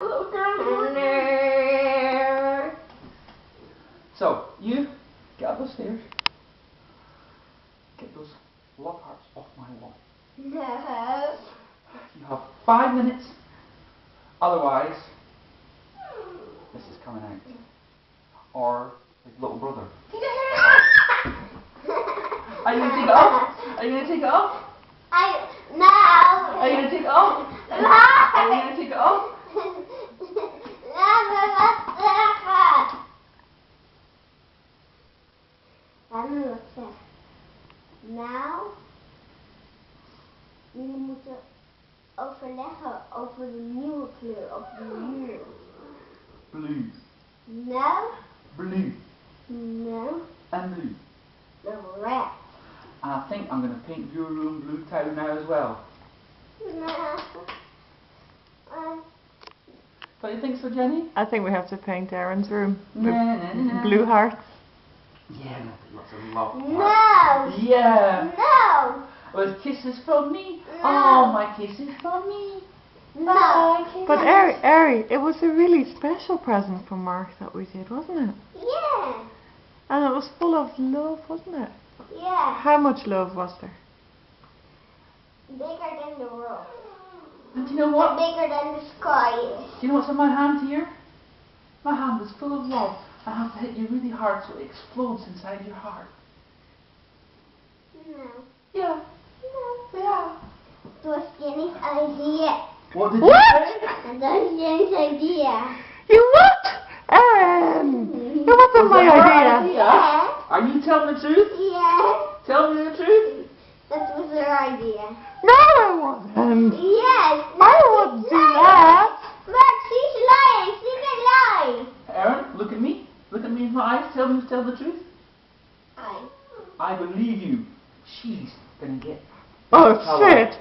So, you get up those stairs. Get those love hearts off my wall. No. You have 5 minutes. Otherwise, this is coming out. Or his little brother. Are you going to take it off? Are you going to take it off? No. Are you going to take it off? No. Are you going to take it off? Nou, jullie moeten overleggen over de nieuwe kleur op de muur. Blue. No. Blue. No. And blue. The red. I think I'm going to paint your room blue too now as well. No. Don't you think so, Jenny? I think we have to paint Aaron's room with No. blue hearts. Yeah, lots of love. No. Yeah. No. With kisses from me. No. Oh, my kisses from me. No. My kisses. But Ari, it was a really special present from Mark that we did, wasn't it? Yeah. And it was full of love, wasn't it? Yeah. How much love was there? Bigger than the world. And do you know what? Bigger than the sky is. Do you know what's in my hand here? My hand is full of love. I have to hit you really hard so it explodes inside your heart. No. Yeah. No. Yeah. It was Jenny's idea. What did What? you say? And that's Jenny's idea. You what? Aaron! That wasn't my Was it her idea. Yeah. Are you telling the truth? Yeah. Tell me the truth. That was her idea. No, I wasn't. Yes. I wouldn't do that. But she's lying. She can lie. Aaron, look at me. Look at me in my eyes. Tell the truth. I believe you. She's gonna get. Oh shit.